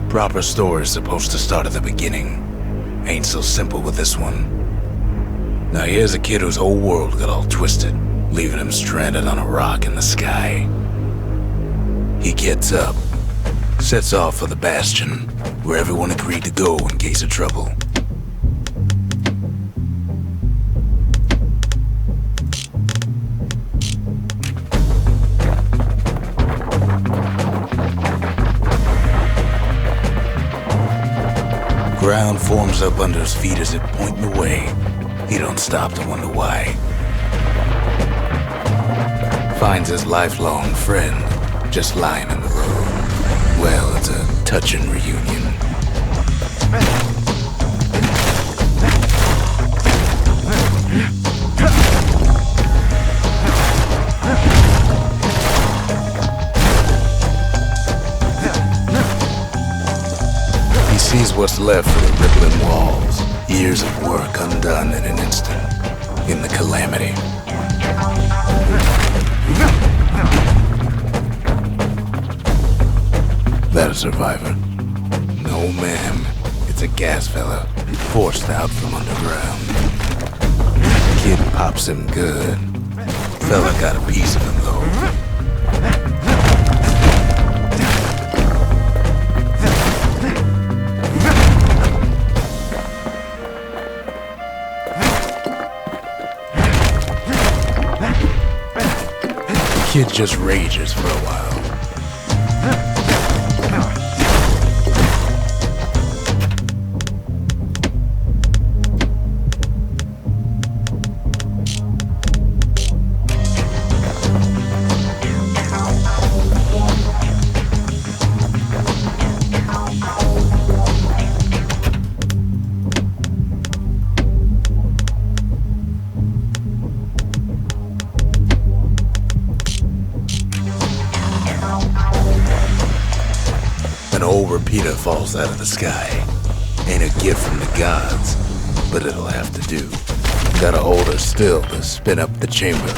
Proper story's supposed to start at the beginning. Ain't so simple with this one. Now here's a kid whose whole world got all twisted, leaving him stranded on a rock in the sky. He gets up, sets off for the Bastion, where everyone agreed to go in case of trouble. Ground forms up under his feet as it pointing away. He don't stop to wonder why. Finds his lifelong friend just lying in the road. Well, it's a touching reunion. Sees what's left of the rippling walls. Years of work undone in an instant. In the calamity. That a survivor? No, ma'am. It's a gas fella, forced out from underground. Kid pops him good. Fella got a piece of him, though. Kid just rages for a while. An old repeater falls out of the sky. Ain't a gift from the gods, but it'll have to do. Gotta hold her still to spin up the chamber.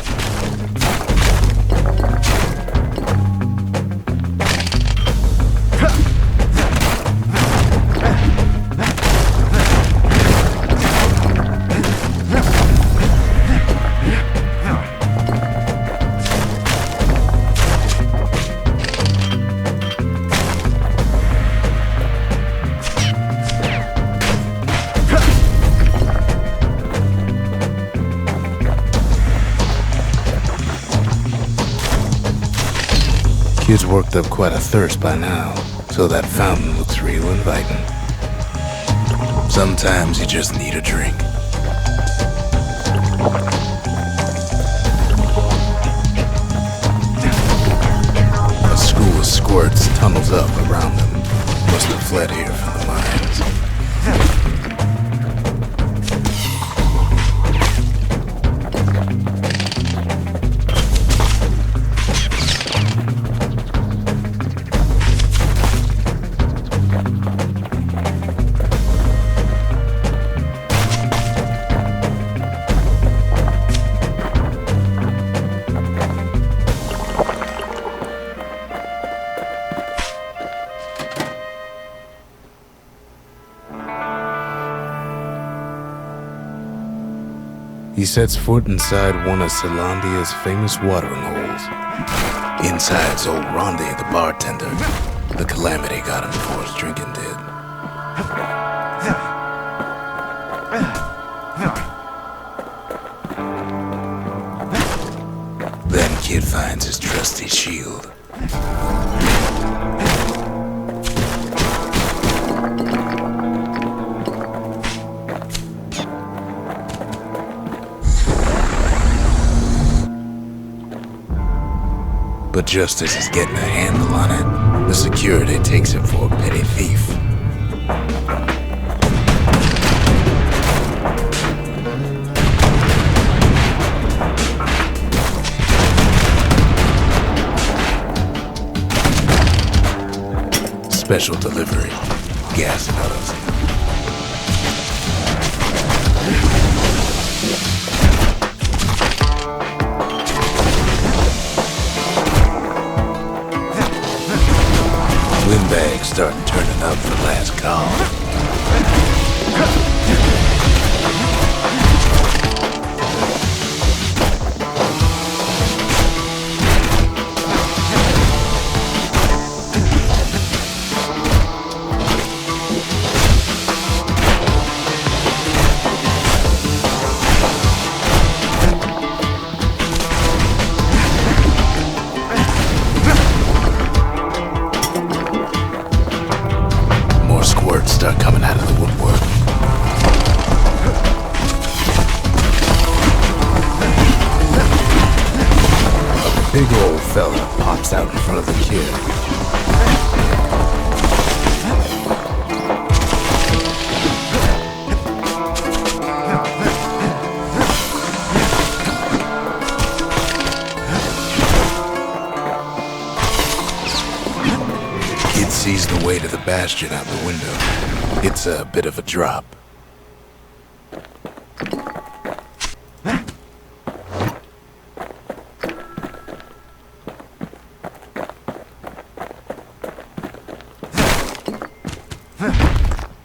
Kid's worked up quite a thirst by now, so that fountain looks real inviting. Sometimes you just need a drink. A school of squirts tunnels up around them. Must have fled here from the mines. He sets foot inside one of Celandia's famous watering holes. Inside's old Rondi, the bartender. The calamity got him before his drinking did. finds his trusty shield. But just as he's getting a handle on it, the security takes him for a petty thief. Special delivery, gas guzzles. Windbags starting turning up for last call. Start coming out of the woodwork. A big old fella pops out in front of the kid. Kid sees the way to the Bastion out the window. It's a bit of a drop.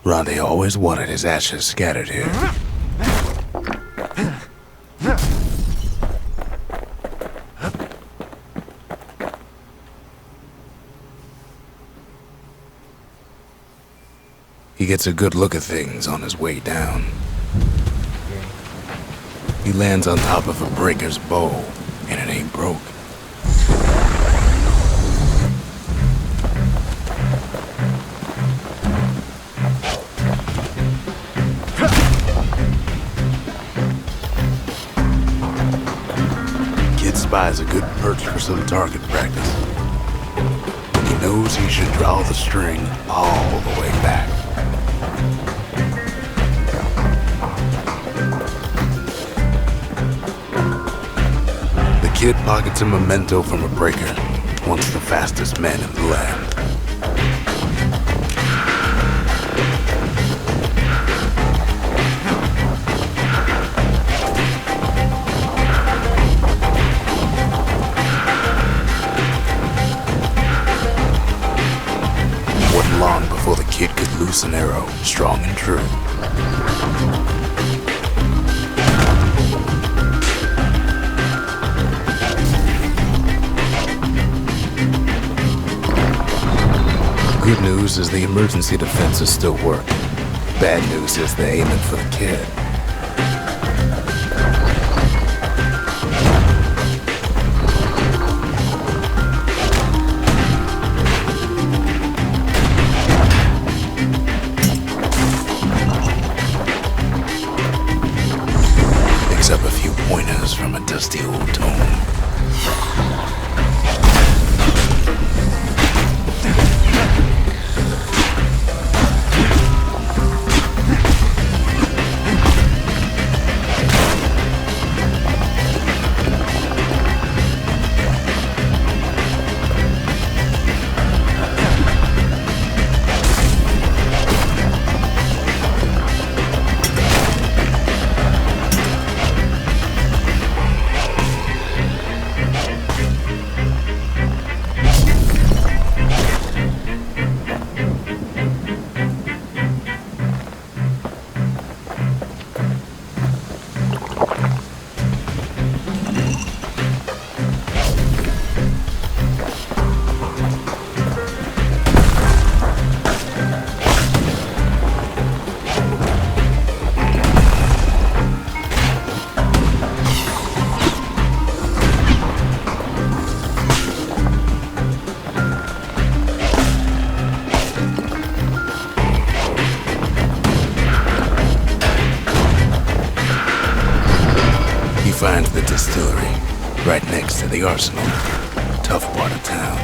Ronde always wanted his ashes scattered here. He gets a good look at things on his way down. He lands on top of a breaker's bow, and it ain't broke. Kid spies a good perch for some target practice. He knows he should draw the string all the way back. The kid pockets a memento from a breaker, once the fastest man in the land. Wasn't long before the kid could loose an arrow, strong and true. Good news is the emergency defenses still work. Bad news is they're aiming for the kid. Picks up a few pointers from a dusty old tome. distillery, right next to the arsenal. Tough part of town.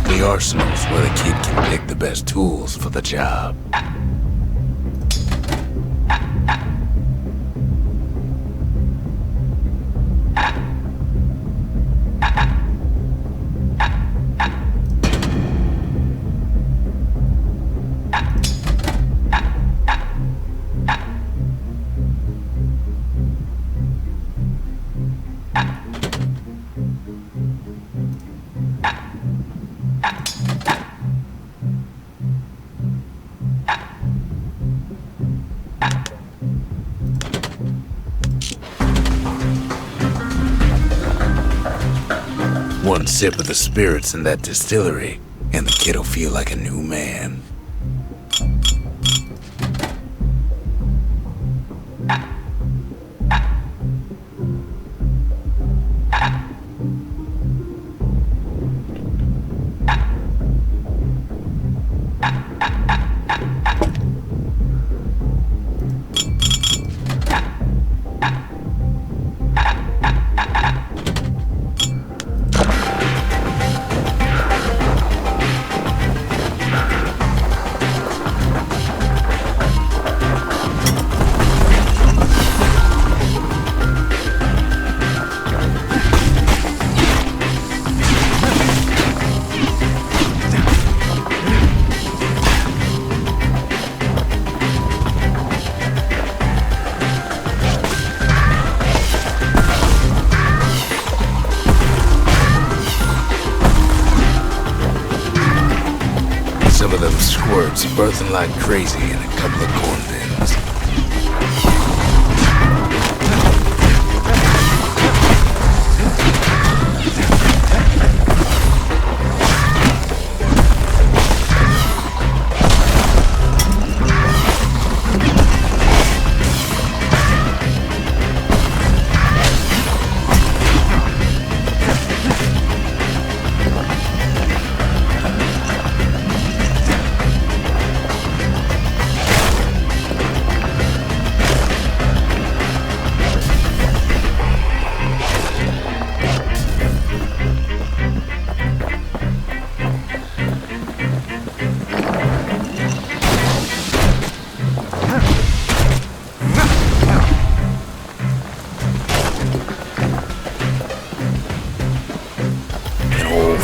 The arsenal's where the kid can pick the best tools for the job. One sip of the spirits in that distillery, and the kid'll feel like a new man. Some of them squirts birthing like crazy in a couple of corn bins.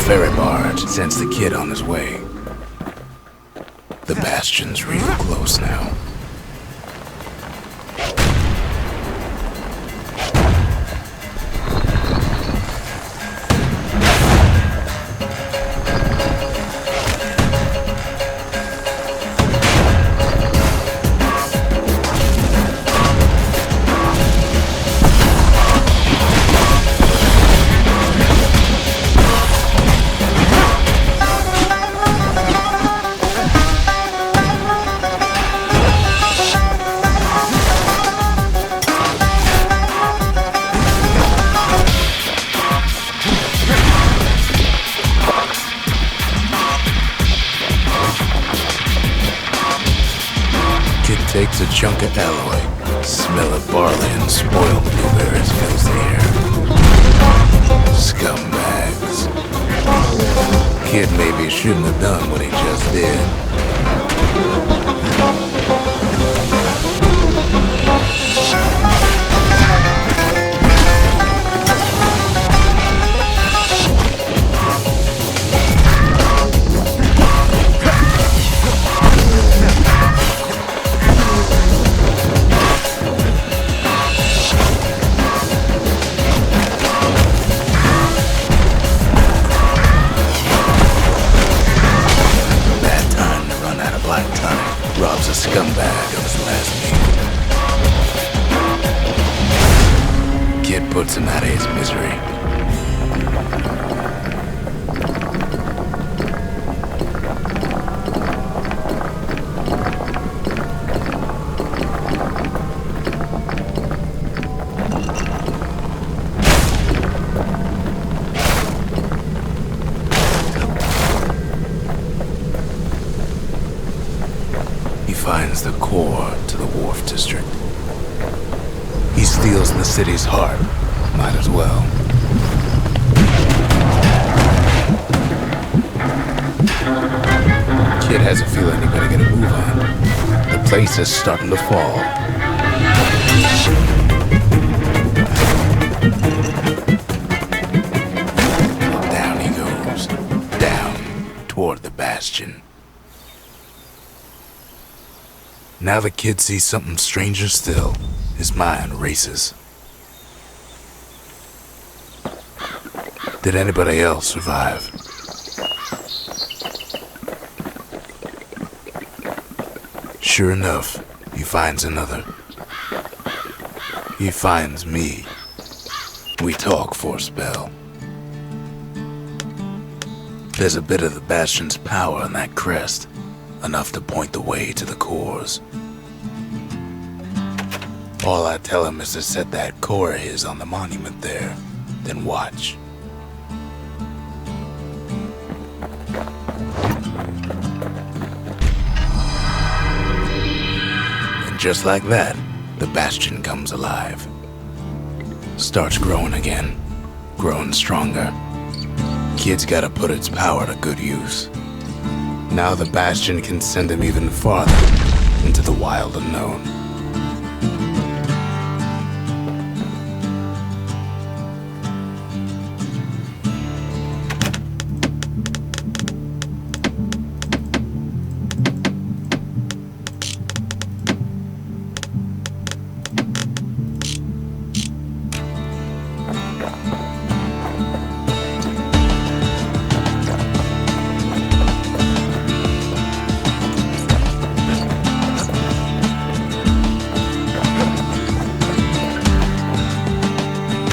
Ferry barge sends the kid on his way. The Bastion's real close now. Takes a chunk of alloy, smell of barley and spoiled blueberries fills the air. Scumbags. Kid maybe shouldn't have done what he just did. kid puts him out of his misery. He finds the core to the Wharf District. He steals the city's heart. Might as well. Kid has a feeling he better get a move on. The place is starting to fall. Down he goes. Down toward the Bastion. Now the kid sees something stranger still. His mind races. Did anybody else survive? Sure enough, he finds another. He finds me. We talk for a spell. There's a bit of the Bastion's power in that crest, enough to point the way to the cores. All I tell him is to set that core of his on the monument there, then watch. And just like that, the Bastion comes alive. Starts growing again, growing stronger. Kid's gotta put its power to good use. Now the Bastion can send him even farther into the wild unknown.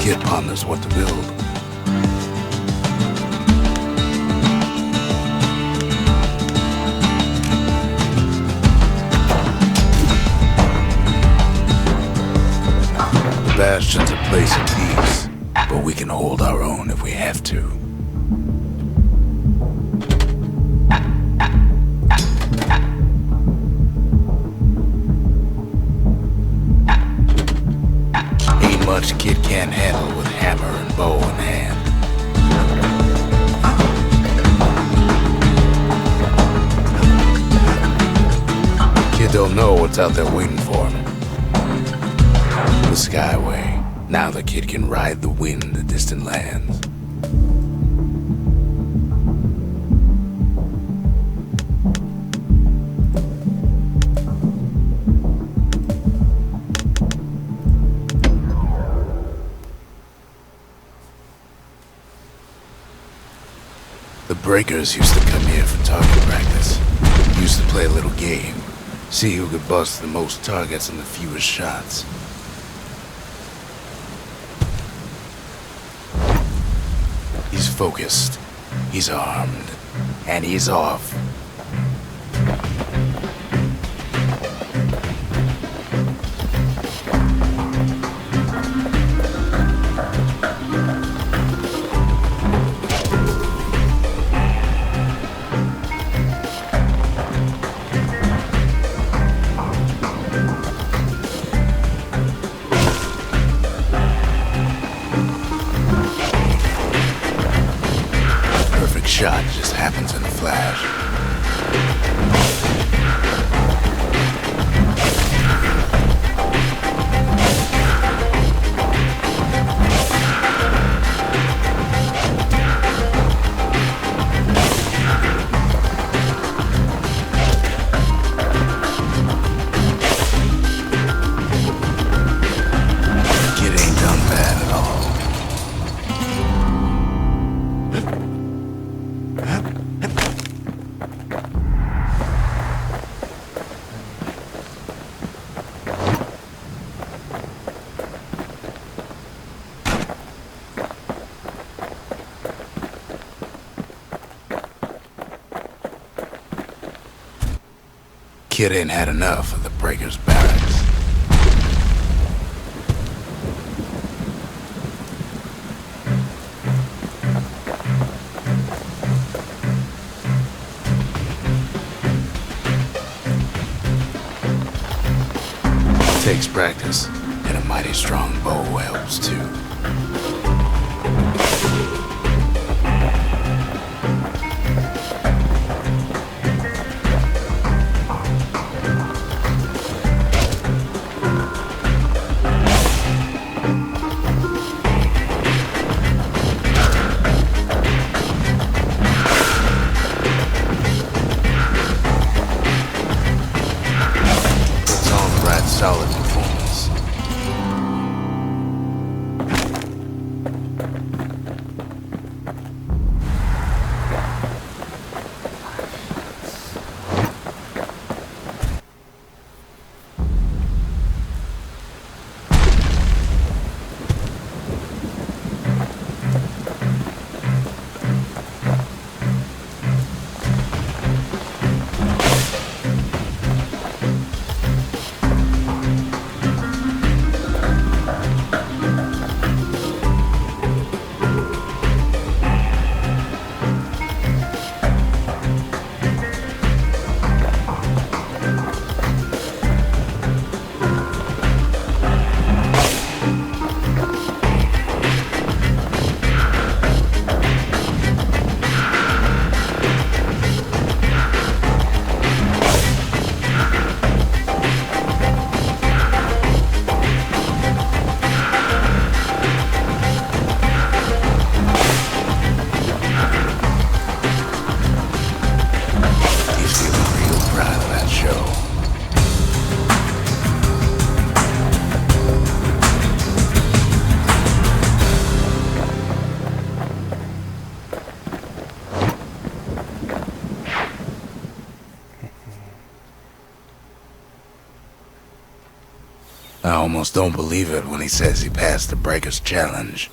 Kid ponders what to build. The Bastion's a place of peace, but we can hold our own if we have to. Much kid can't handle with hammer and bow in hand. Kid don't know what's out there waiting for him. The Skyway. Now the kid can ride the wind to distant lands. The breakers used to come here for target practice. Used to play a little game. See who could bust the most targets and the fewest shots. He's focused. He's armed. And he's off. Shot just happens in a flash. Kid ain't done bad at all. kid ain't had enough of the Breakers' barracks. Takes practice, and a mighty strong bow helps too. Solid performance. I almost don't believe it when he says he passed the Breakers' challenge.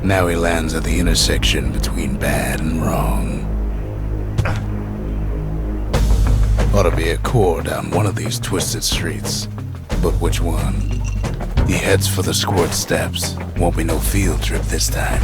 Now he lands at the intersection between bad and wrong. Ought to be a core down one of these twisted streets. But which one? He heads for the squirt steps. Won't be no field trip this time.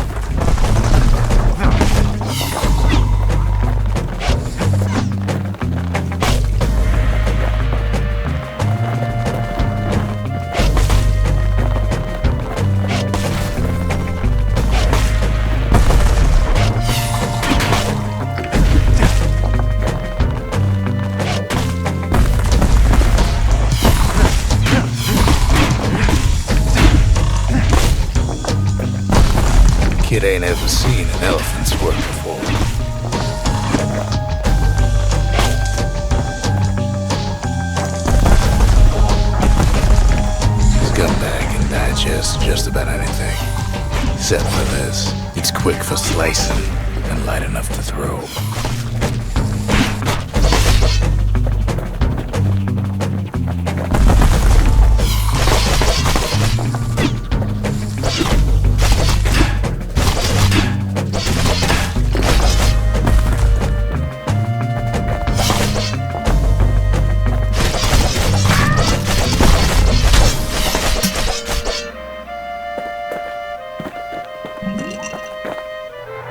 Kid ain't ever seen an elephant squirt before. His gunbag can digest just about anything. Except for this. It's quick for slicing and light enough to throw.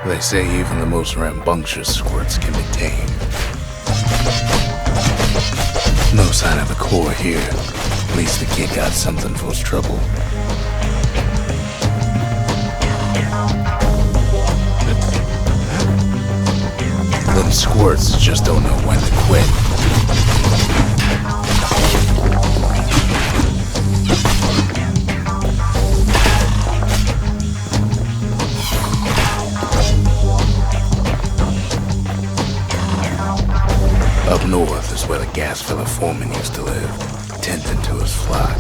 They say even the most rambunctious squirts can be tamed. No sign of the core here. At least the kid got something for his trouble. Them squirts just don't know when to quit. Up north is where the gas fella foreman used to live, tending to his flock.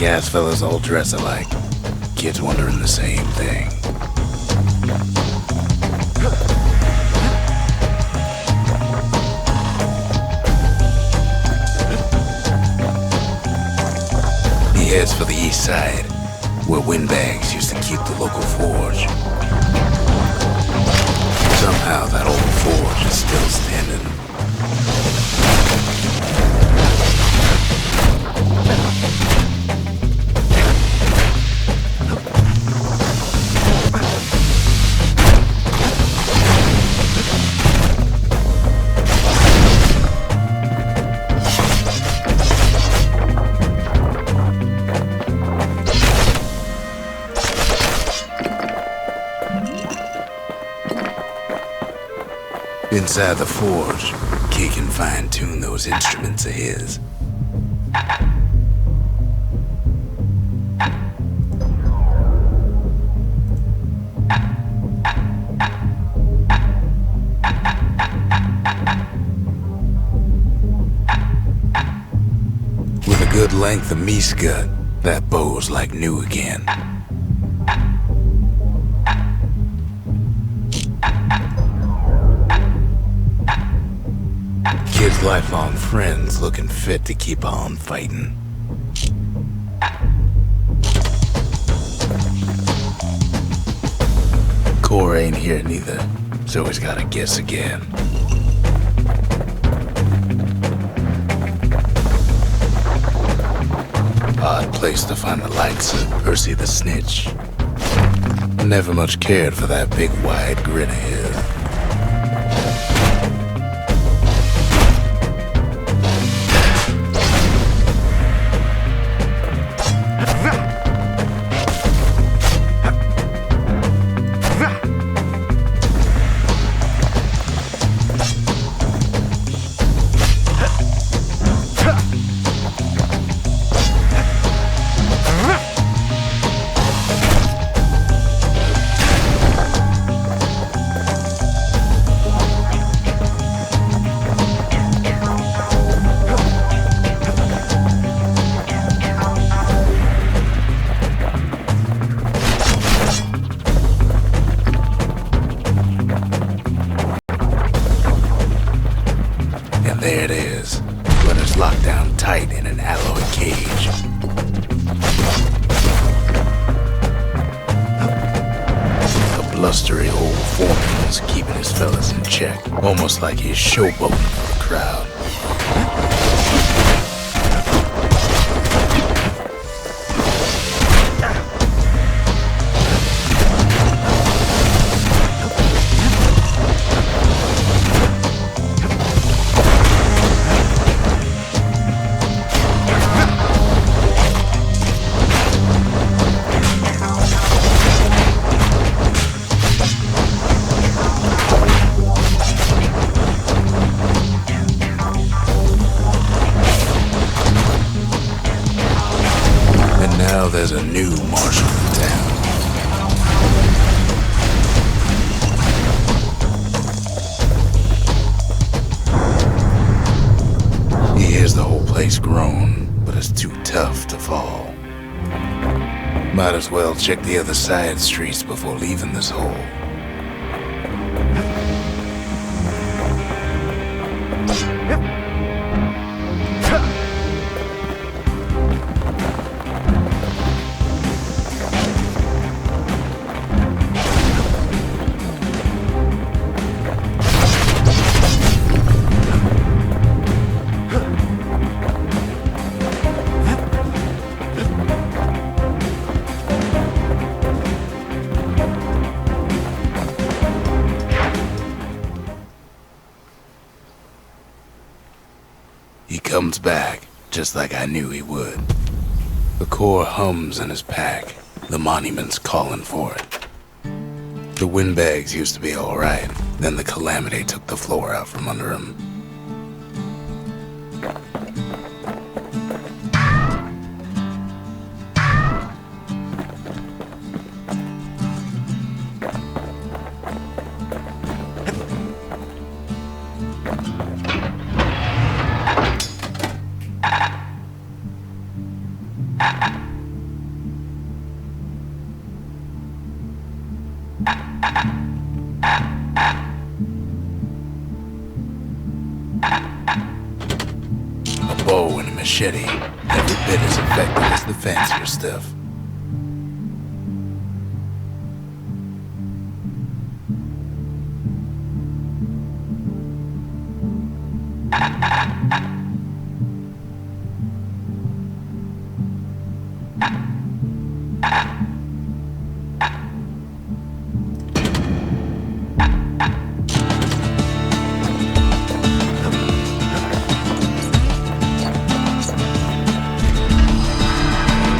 gas fellas all dress alike. Kids wondering the same thing. He heads for the east side, where windbags used to keep the local forge. Somehow that old forge is still standing. Inside the forge, Key can fine-tune those instruments of his. With a good length of meat gut, that bow's like new again. Kid's lifelong friends looking fit to keep on fighting. Core ain't here neither, so he's gotta guess again. Odd place to find the likes of Percy the Snitch. Never much cared for that big wide grin of his. There it is, but it's locked down tight in an alloy cage. A blustery old foreman's keeping his fellas in check, almost like he's showboating for the crowd. Now there's a new marshal in town. He hears the whole place groan, but it's too tough to fall. Might as well check the other side streets before leaving this hole. He comes back, just like I knew he would. The core hums in his pack. The monument's calling for it. The windbags used to be alright, then the calamity took the floor out from under him. machete, every bit as effective as the fancier stuff.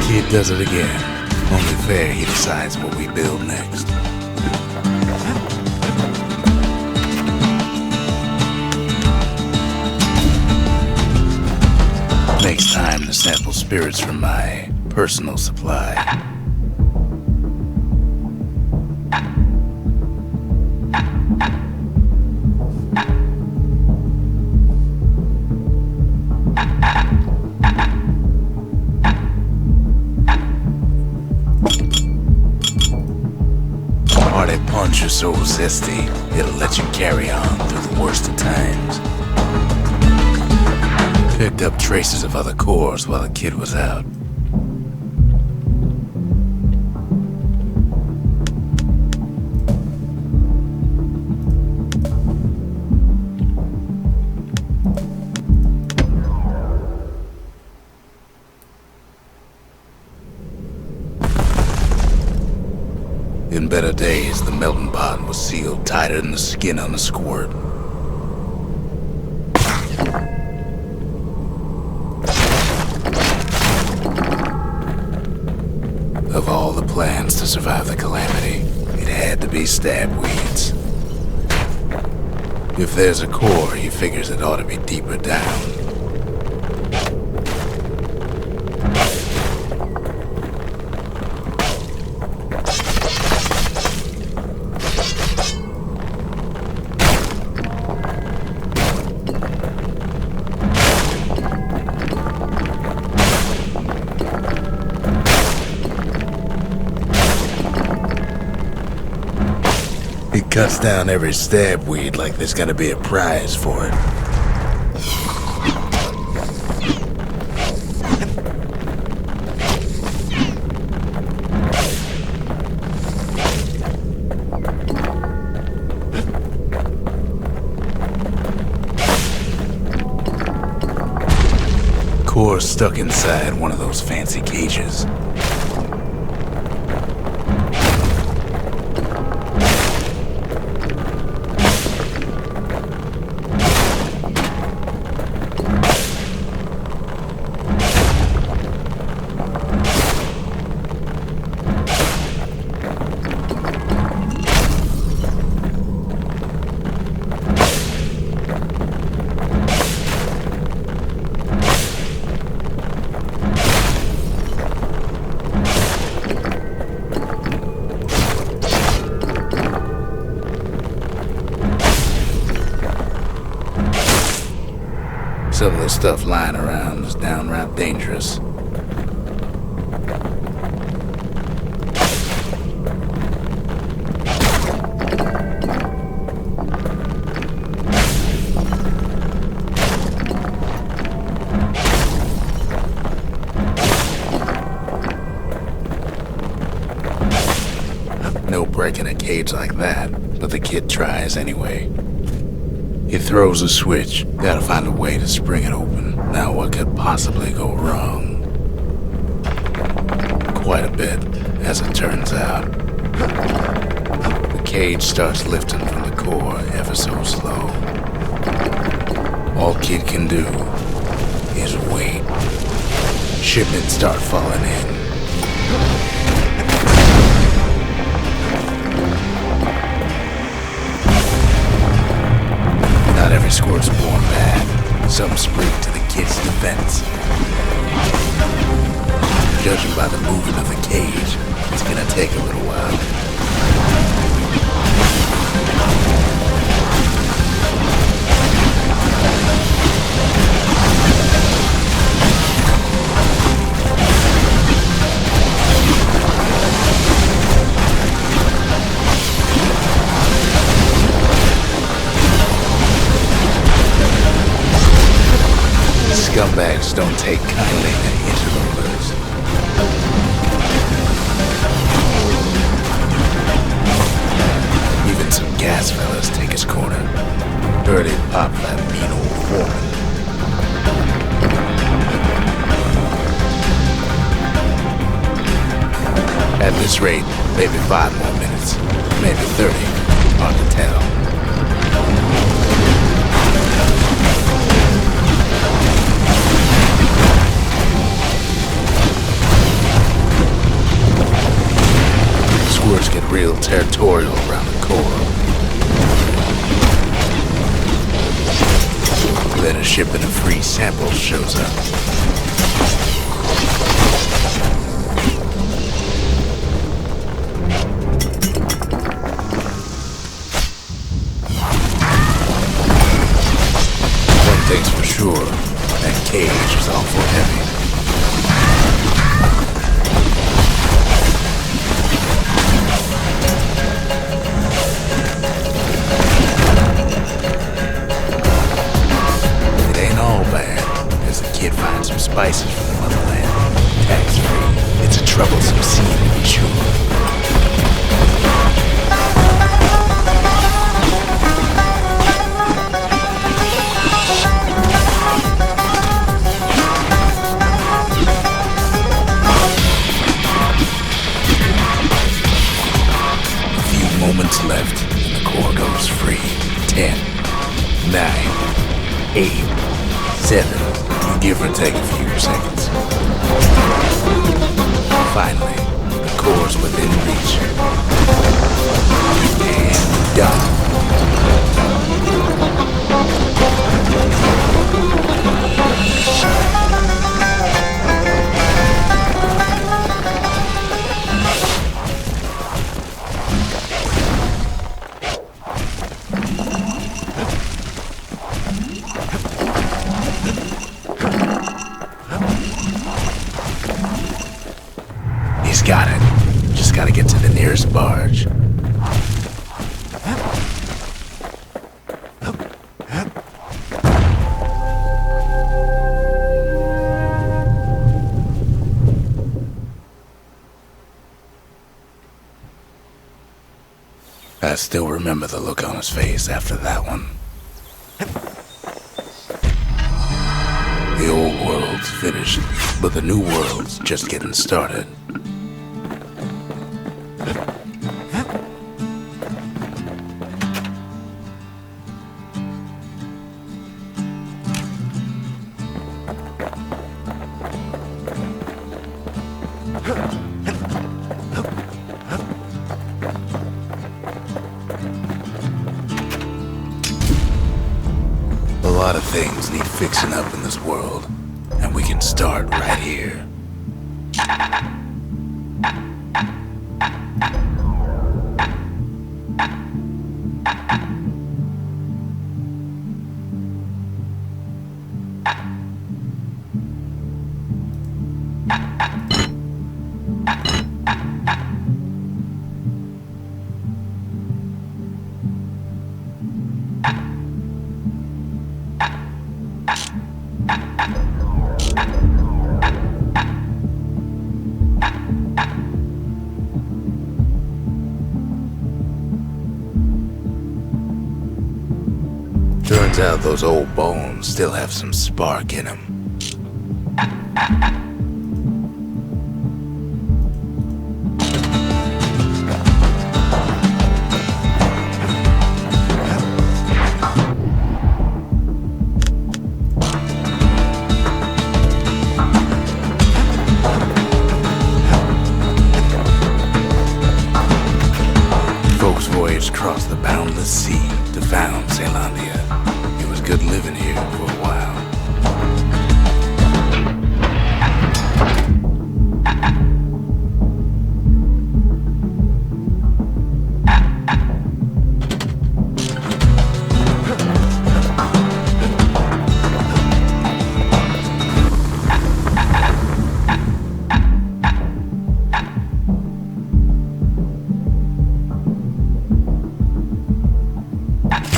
Kid does it again. Only fair he decides what we build next. Makes time to sample spirits from my personal supply. Hearted punch is so zesty, it'll let you carry on through the worst of times. Picked up traces of other cores while the kid was out. In better days, the melting pot was sealed tighter than the skin on a squirt. Of all the plans to survive the calamity, it had to be stab weeds. If there's a core, he figures it ought to be deeper down. He cuts down every stab weed like there's gonna be a prize for it. Core's stuck inside one of those fancy cages. Some of the stuff lying around is downright dangerous. No breaking a cage like that, but the kid tries anyway. He throws a switch. Gotta find a way to spring it open. Now what could possibly go wrong? Quite a bit, as it turns out. The cage starts lifting from the core ever so slow. All kid can do is wait. Shipments start falling in. Not every squirt's born bad. Some spring to the kid's defense. Judging by the movement of the cage, it's gonna take a little while. scumbags don't take kindly to interlopers. Even some gas fellas take his corner. Heard it pop that mean old foreman. At this rate, maybe 5 more minutes, maybe 30, hard to tell. Squirts get real territorial around the core. Then a shipment of free samples shows up. One thing's for sure, that cage is awful heavy. Kid find some spices from the motherland. Tax-free. It's a troublesome scene to be sure. A few moments left and the core goes free. 10, 9, 8, 7. Give or take a few seconds. Finally, the core's within reach. And done. Got it. Just gotta get to the nearest barge. I still remember the look on his face after that one. The old world's finished, but the new world's just getting started. A lot of things need fixing up in this world, and we can start right here. Turns out those old bones still have some spark in them. Folks voyaged across the boundless sea to found Zealandia. It was good living here for a while.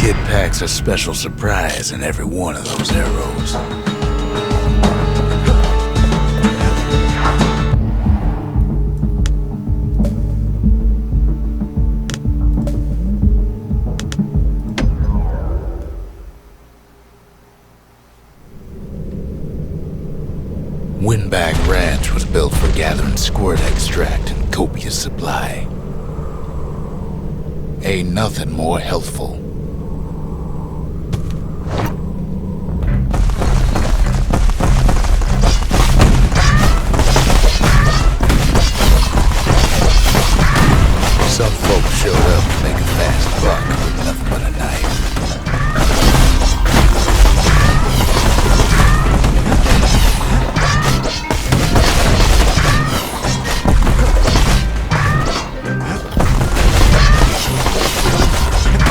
Kid packs a special surprise in every one of those arrows. Windbag Ranch was built for gathering squirt extract in copious supply. Ain't nothing more healthful. Some folks showed up to make a fast buck with nothing but a knife.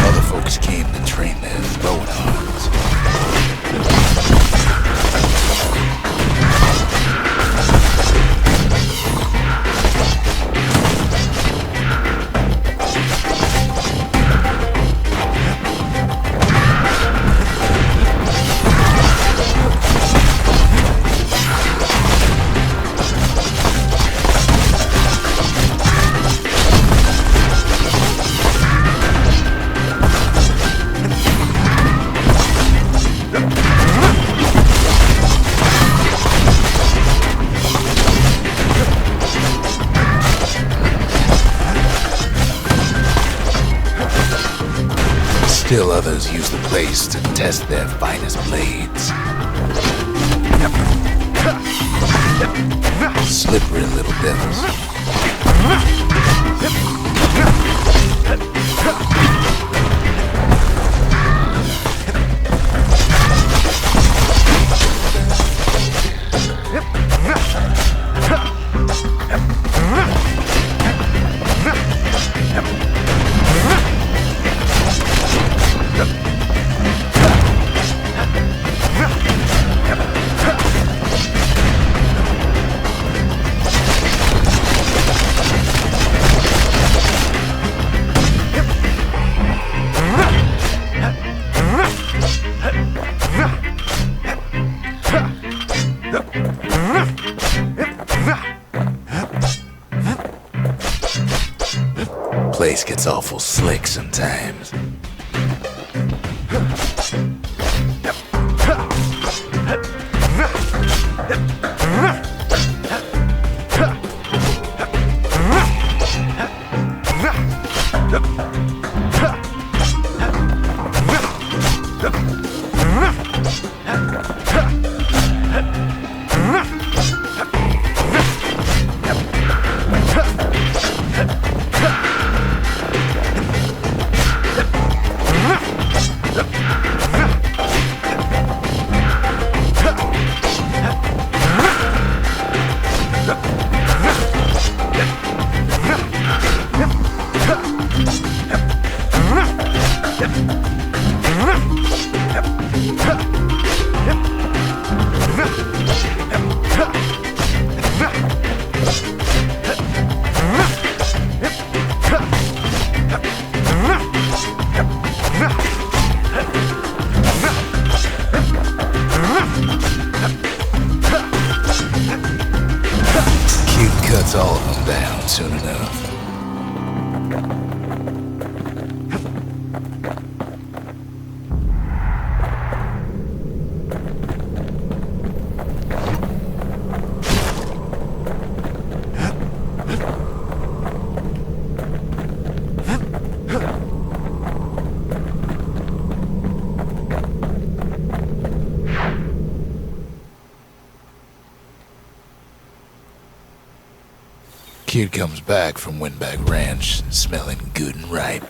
Other folks came to train their throwing arms. Still others use the place to test their finest blades. Slippery little devils. Place gets awful slick sometimes. Cuts all of them down soon enough. Kid comes back from Windbag Ranch, smelling good and ripe.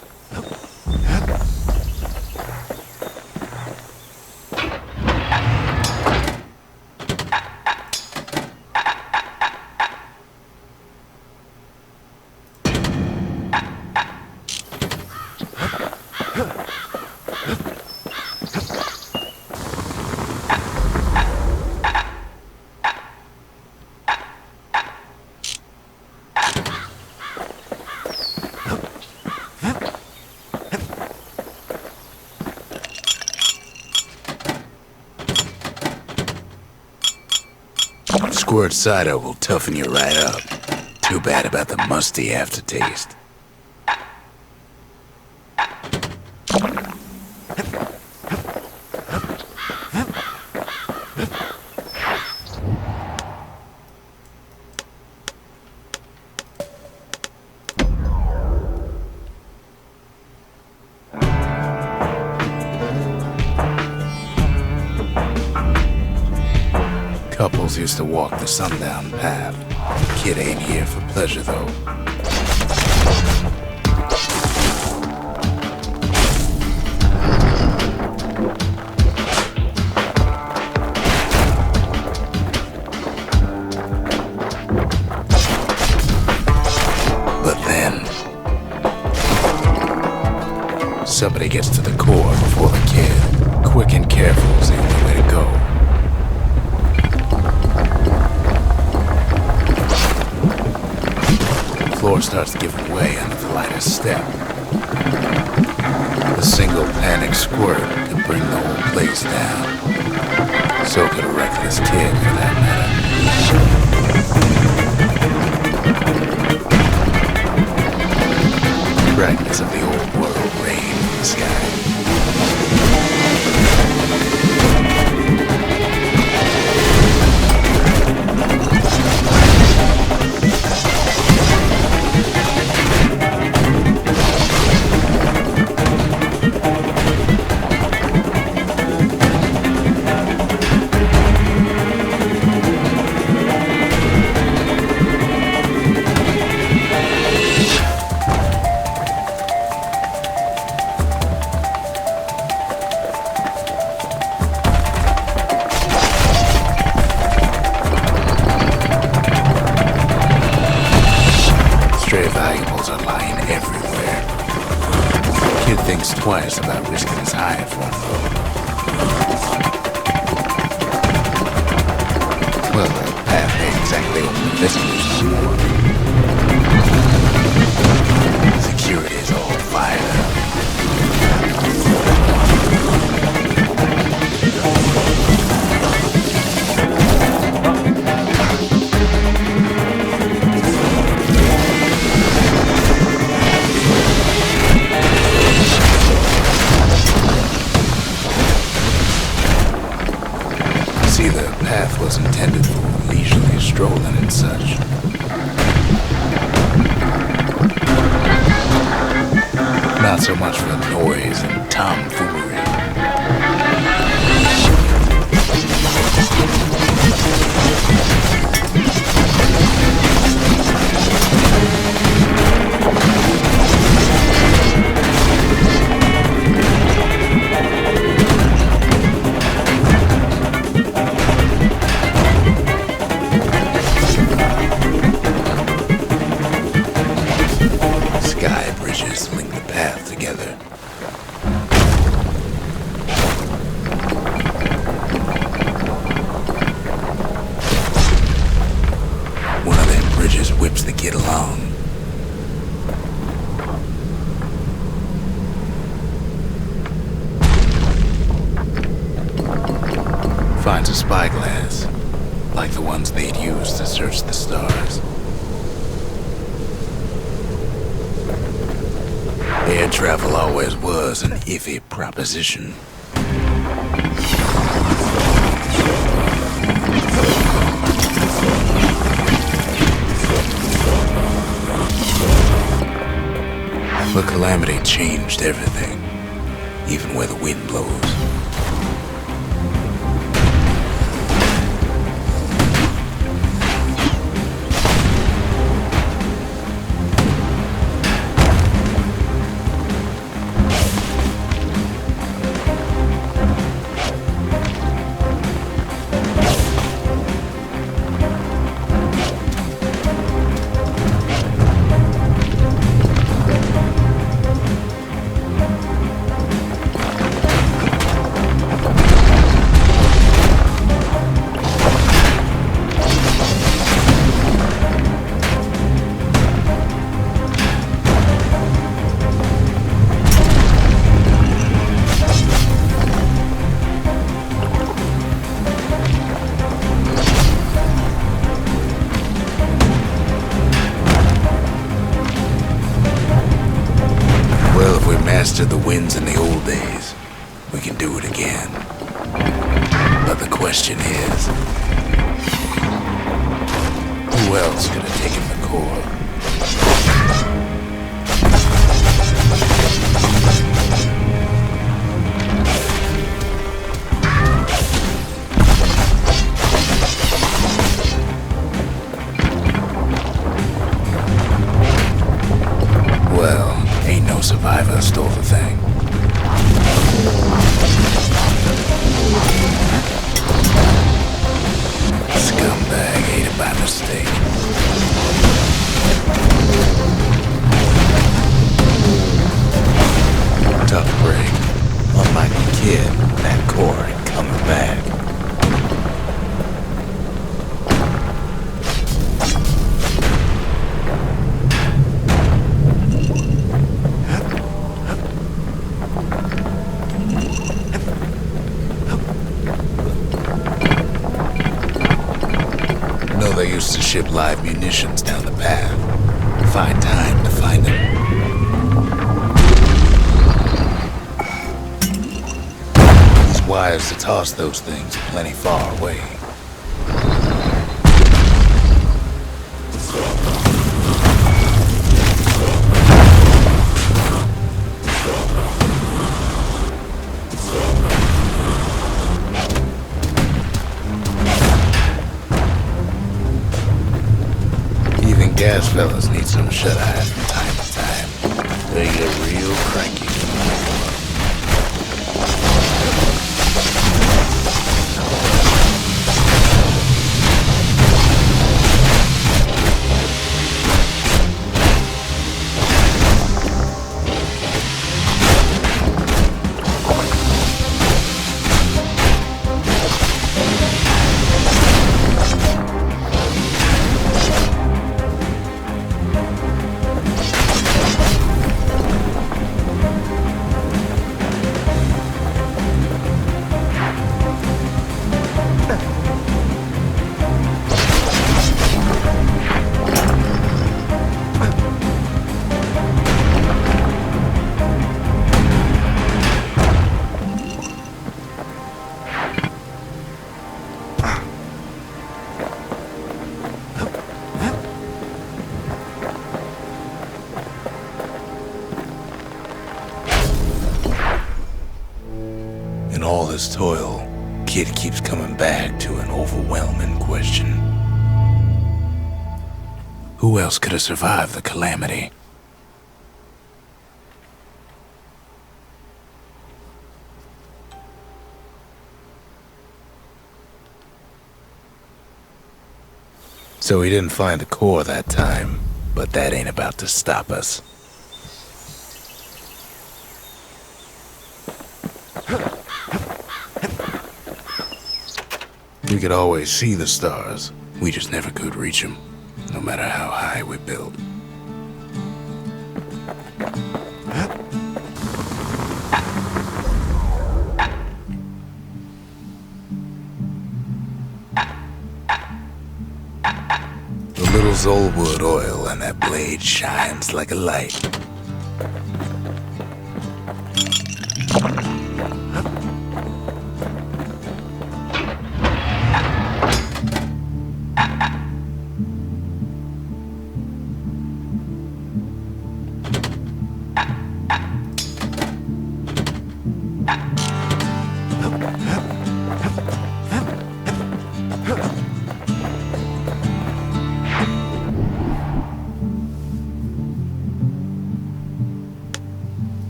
Squirt cider will toughen you right up. Too bad about the musty aftertaste. Couples used to walk the sundown path. Kid ain't here for pleasure, though. But then, somebody gets to the core before the kid. Quick and careful is the only way to go. The floor starts giving way under the lightest step. A single panic squirt could bring the whole place down. So could a reckless kid, for that matter. Brightness of the old world rain in the sky. Valuables are lying everywhere. Kid thinks twice about risking his hide for him, though. Well, the path ain't exactly open to visitors no more. Security's all fired up. The path was intended for leisurely strolling and such. Not so much for noise and tomfoolery. Link the path together. One of them bridges whips the kid along. Finds a spyglass, like the ones they'd used to search the stars. Air travel always was an iffy proposition. But calamity changed everything, even where the wind blows. Mastered the winds in the old days, we can do it again. But the question is, who else could have taken the core? the core ain't coming back. No, they used to ship live munitions down the path. Find time to find them. These wires to toss those things are plenty far away. Gas fellas need some shut-eye from time to time. They get real cranky. In all this toil, Kid keeps coming back to an overwhelming question. Who else could have survived the calamity? So he didn't find a core that time, but that ain't about to stop us. We could always see the stars. We just never could reach them, no matter how high we built. The little Zolwood oil and that blade shines like a light.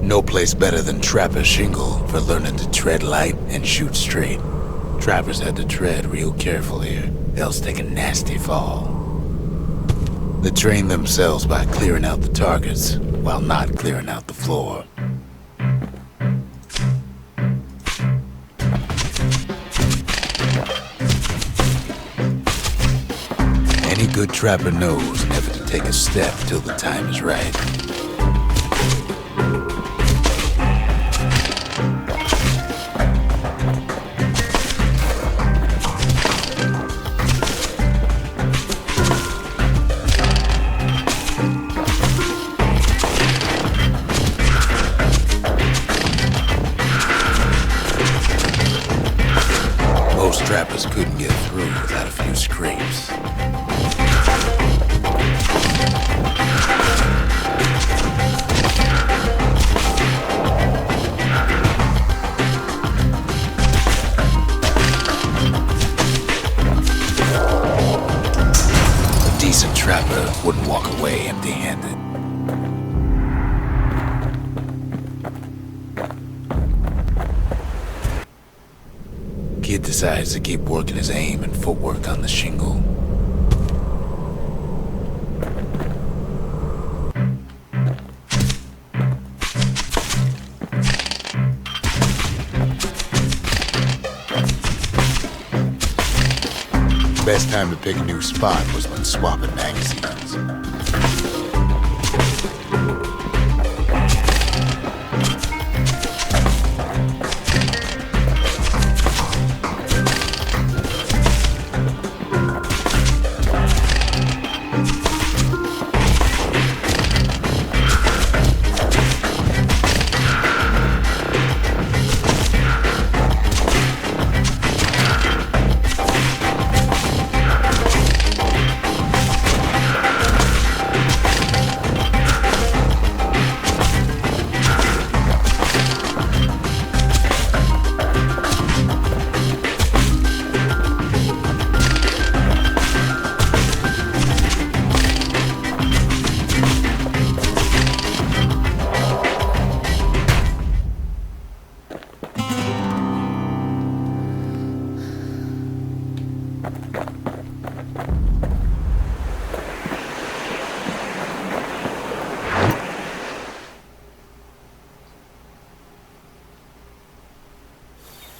No place better than Trapper's Shingle for learning to tread light and shoot straight. Trappers had to tread real careful here, else take a nasty fall. They trained themselves by clearing out the targets, while not clearing out the floor. Any good trapper knows never to take a step till the time is right. Most trappers couldn't get through without a few scrapes. A decent trapper wouldn't walk away empty-handed. Kid decides to keep working his aim and footwork on the shingle. best time to pick a new spot was when swapping magazines.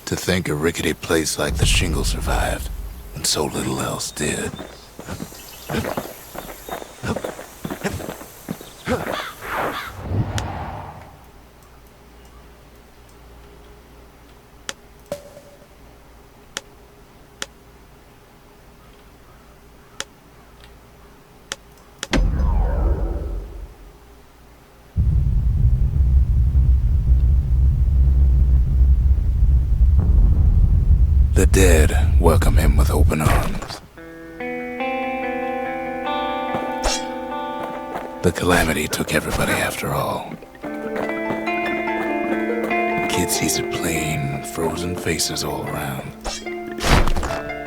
To think a rickety place like the Shingle survived, and so little else did. The dead welcome him with open arms. The calamity took everybody after all. Kid sees it plain, frozen faces all around.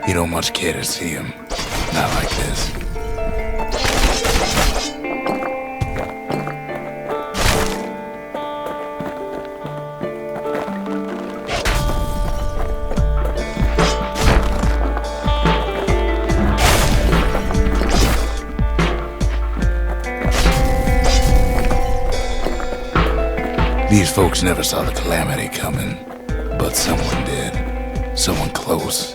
You don't much care to see him, not like this. These folks never saw the calamity coming, but someone did. Someone close.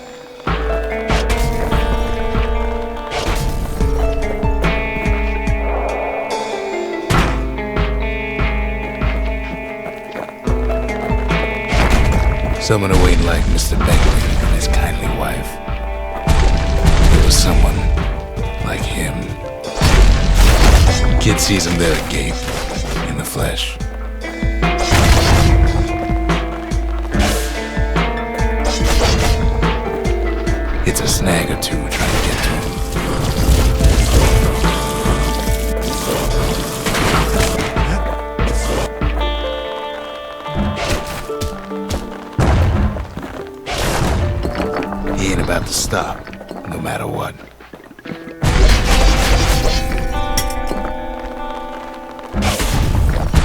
Someone who ain't like Mr. Bentley and his kindly wife. It was someone like him. Kid sees him there agape, in the flesh. It's a snag or two trying to get to him. He ain't about to stop, no matter what.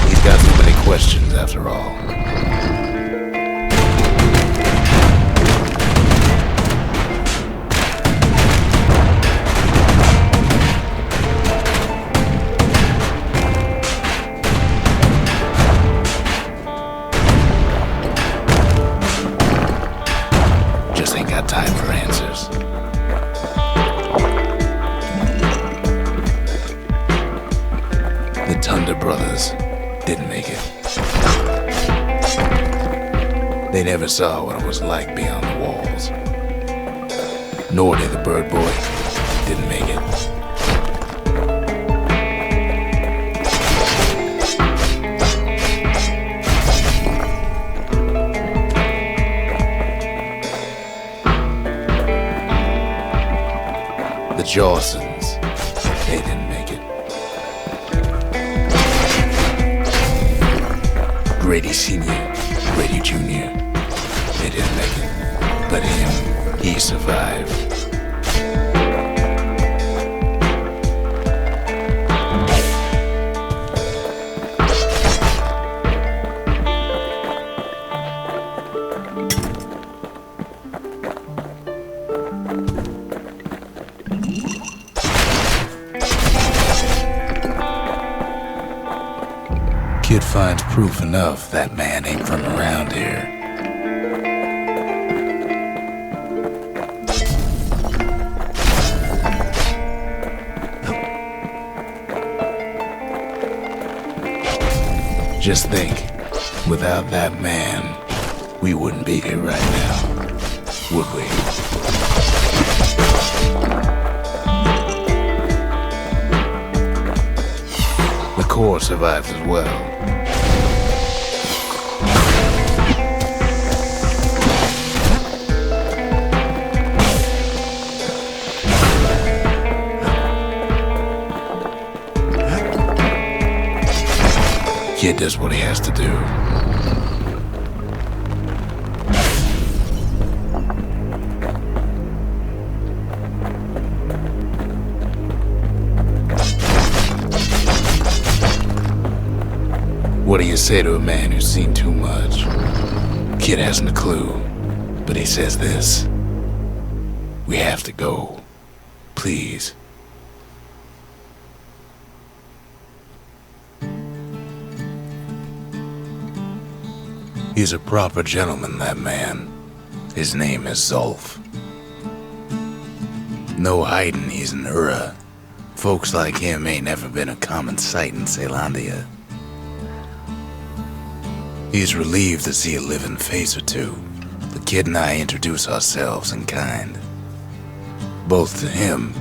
He's got too many questions after all. Time for answers. The Thunder brothers didn't make it. They never saw what it was like beyond the walls. Nor did the Bird Boy. Didn't make it. The Jawsons, they didn't make it. Grady Sr., Grady Jr., they didn't make it. But him, he survived. Kid finds proof enough that man ain't from around here. Just think, without that man, we wouldn't be here right now, would we? The core survived as well. Kid does what he has to do. What do you say to a man who's seen too much? Kid hasn't a clue, but he says this: we have to go. Please. He's a proper gentleman, that man. His name is Zulf. No hiding he's an Ura. Folks like him ain't never been a common sight in Caelondia. He's relieved to see a living face or two. The kid and I introduce ourselves in kind. Both to him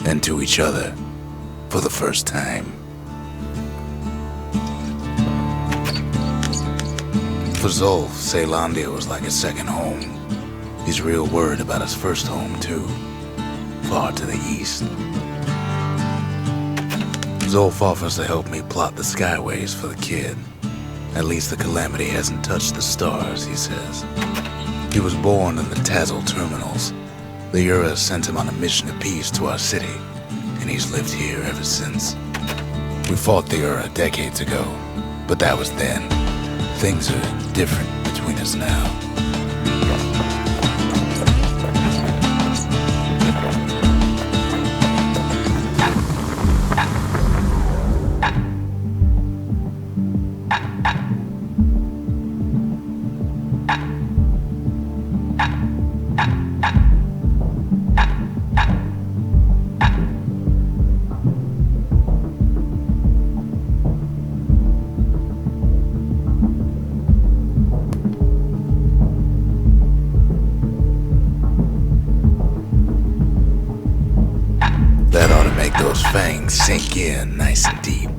and to each other for the first time. For Zulf, Caelondia was like a second home. He's real worried about his first home, too. Far to the east. Zulf offers to help me plot the skyways for the kid. At least the calamity hasn't touched the stars, he says. He was born in the Tazzle terminals. The Ura sent him on a mission of peace to our city, and he's lived here ever since. We fought the Ura decades ago, but that was then. Things are different between us now. That ought to make those fangs sink in nice and deep.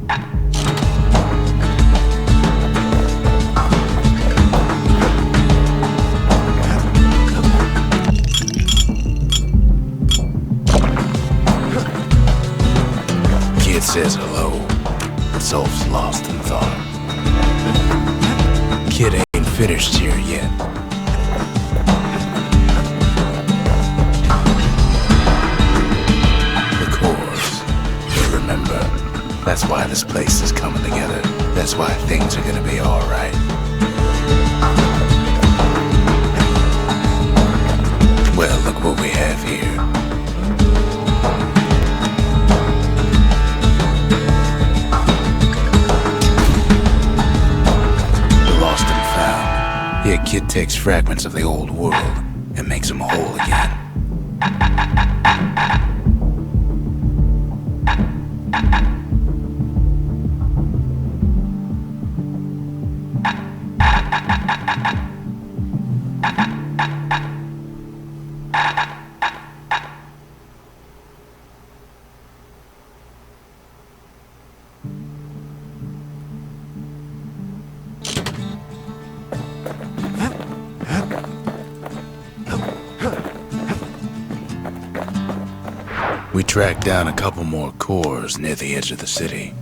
Kid says hello. Zulf's lost in thought. Kid ain't finished here yet. That's why this place is coming together. That's why things are gonna be alright. Well, look what we have here. The lost and found. Here, kid takes fragments of the old world and makes them whole again. We tracked down a couple more cores near the edge of the city.